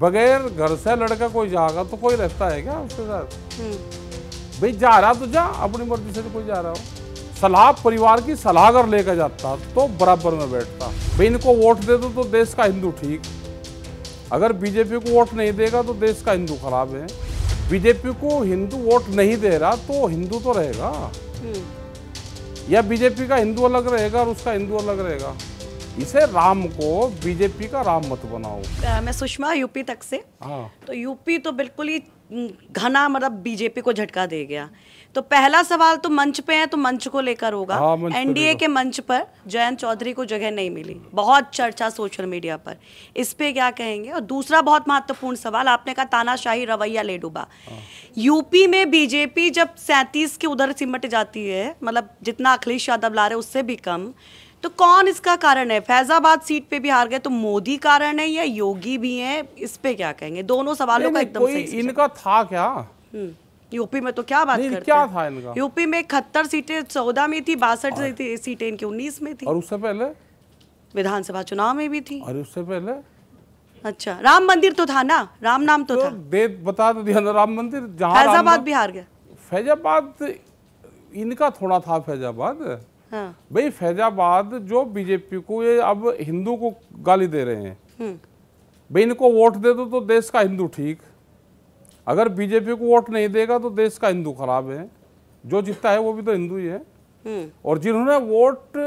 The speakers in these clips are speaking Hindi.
बगैर घर से लड़का कोई जाएगा तो कोई रहता है क्या उसके साथ? भाई जा रहा तो जा, अपनी मर्जी से तो कोई जा रहा हो। सलाह परिवार की सलाह अगर लेकर जाता तो बराबर में बैठता। भाई इनको वोट दे दो तो देश का हिंदू ठीक, अगर बीजेपी को वोट नहीं देगा तो देश का हिंदू खराब है। बीजेपी को हिंदू वोट नहीं दे रहा तो हिंदू तो रहेगा, या बीजेपी का हिंदू अलग रहेगा और उसका हिंदू अलग रहेगा। इसे राम को बीजेपी का राम मत बनाओ। मैं सुषमा यूपी तक से। हाँ, तो यूपी तो बिल्कुल ही घना मतलब बीजेपी को झटका दे गया। तो पहला सवाल तो मंच पे है, तो मंच को लेकर होगा। हाँ, एनडीए के मंच पर जयंत चौधरी को जगह नहीं मिली, बहुत चर्चा सोशल मीडिया पर, इस पे क्या कहेंगे? और दूसरा बहुत महत्वपूर्ण सवाल, आपने कहा तानाशाही रवैया ले डूबा। यूपी में बीजेपी जब 37 के उधर सिमट जाती है, मतलब जितना अखिलेश यादव ला रहे उससे भी कम, तो कौन इसका कारण है? फैजाबाद सीट पे भी हार गए, तो मोदी कारण है या योगी भी है? इस पे क्या कहेंगे? दोनों सवालों का एकदम सही। इनका था क्या यूपी में? तो क्या बात करते हैं, क्या था इनका? यूपी में 71 सीटें 14 में थी, 62 सीटें इनकी 19 में थी, और उससे पहले विधानसभा चुनाव में भी थी। और उससे पहले अच्छा, राम मंदिर तो था ना, राम नाम तो था। बता तो दिया ना, राम मंदिर। जहाँ फैजाबाद भी हार गया। फैजाबाद इनका थोड़ा था, फैजाबाद। हाँ। भाई फैजाबाद जो बीजेपी को ये अब हिंदू को गाली दे रहे हैं, भाई इनको वोट दे दो तो देश का हिंदू ठीक, अगर बीजेपी को वोट नहीं देगा तो देश का हिंदू खराब है। जो जीतता है वो भी तो हिंदू ही है। और जिन्होंने वोट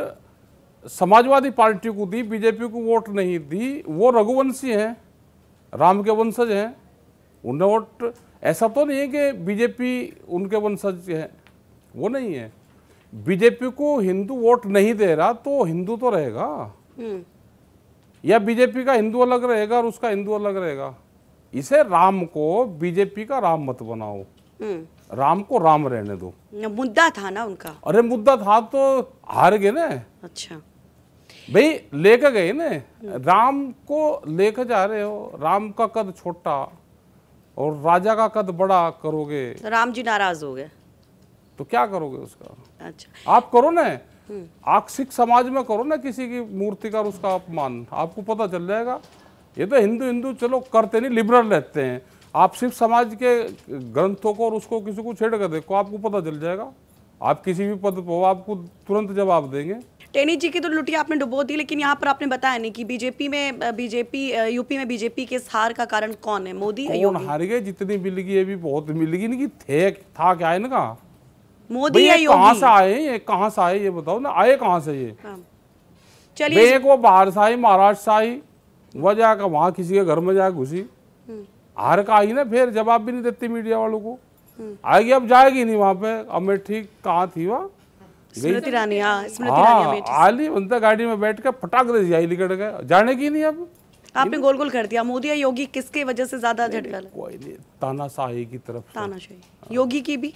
समाजवादी पार्टी को दी, बीजेपी को वोट नहीं दी, वो रघुवंशी हैं, राम के वंशज हैं। उन्हें वोट, ऐसा तो नहीं है कि बीजेपी उनके वंशज है, वो नहीं है। बीजेपी को हिंदू वोट नहीं दे रहा तो हिंदू तो रहेगा, या बीजेपी का हिंदू अलग रहेगा और उसका हिंदू अलग रहेगा। इसे राम को बीजेपी का राम मत बनाओ, राम को राम रहने दो। मुद्दा था ना उनका। अरे मुद्दा था तो हार गए ना। अच्छा भाई लेकर गए ना, राम को लेकर जा रहे हो, राम का कद छोटा और राजा का कद बड़ा करोगे तो राम जी नाराज हो गए, तो क्या करोगे उसका? अच्छा, आप करो ना, आप सिख समाज में करो ना किसी की मूर्ति का उसका अपमान, आपको पता चल जाएगा। ये तो हिंदू हिंदू चलो करते नहीं, लिबरल रहते हैं। आप सिर्फ समाज के ग्रंथों को और उसको किसी को छेड़ कर देखो, आपको पता चल जाएगा। आप किसी भी पद पर हो, आपको तुरंत जवाब देंगे। टेनी जी की तो लुटिया आपने डुबो दी, लेकिन यहाँ पर आपने बताया नहीं कि यूपी में बीजेपी के हार का कारण कौन है? मोदी है, कौन हार गए? जितनी मिल गई ये भी बहुत मिल गई। इनकी था क्या इनका? मोदी या योगी? कहाँ से आए ये, कहाँ से आए ये बताओ ना, आए कहाँ से ये? चलिए, वो बाहर से आई, महाराष्ट्र से आई, वह जाकर वहां किसी के घर में जाकर घुसी, हार का आई ना, फिर जवाब भी नहीं देती मीडिया वालों को। आएगी, अब जाएगी नहीं वहां पे। अब मैं ठीक कहाँ थी वहाँ, स्मृति ईरानी। आली बनता गाड़ी में बैठ कर फटाक दे आई, निकट गए, जाने की नहीं। अब आपने गोल गोल कर दिया। मोदी या योगी, किसके वजह से ज्यादा झटका लगा? कोई नहीं, तानाशाही की तरफ से। तानाशाही। योगी की भी?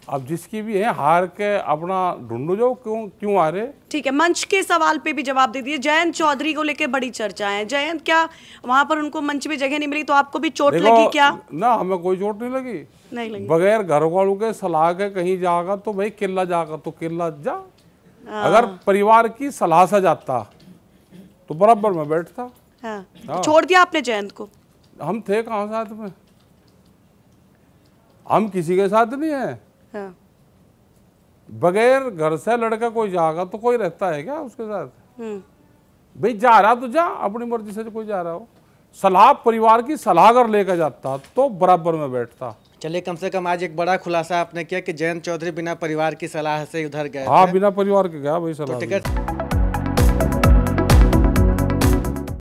अब जिसकी भी है, हार के अपना ढूंढो जो क्यों आ रहे। ठीक है, मंच के सवाल पे भी जवाब दे दिए। जयंत चौधरी को लेकर बड़ी चर्चा है। जयंत, क्या वहां पर उनको मंच में जगह नहीं मिली तो आपको भी चोट लगी क्या? ना, हमें कोई चोट नहीं लगी। नहीं लगी। बगैर घर वालों के सलाह के कहीं जाएगा तो भाई किला जाएगा तो किला जा। अगर परिवार की सलाह से जाता तो बराबर में बैठता। तो छोड़ दिया आपने जयंत को? हम थे कहाँ साथ में, हम किसी के साथ नहीं है। बगैर घर से लड़का कोई जाएगा तो कोई रहता है क्या उसके साथ? भाई जा रहा तो जा, अपनी मर्जी से कोई जा रहा हो। सलाह परिवार की सलाह अगर लेकर जाता तो बराबर में बैठता। चलिए, कम से कम आज एक बड़ा खुलासा आपने किया कि जयंत चौधरी बिना परिवार की सलाह से उधर गए। हाँ, बिना परिवार के गया भाई सलाह। तो टिकट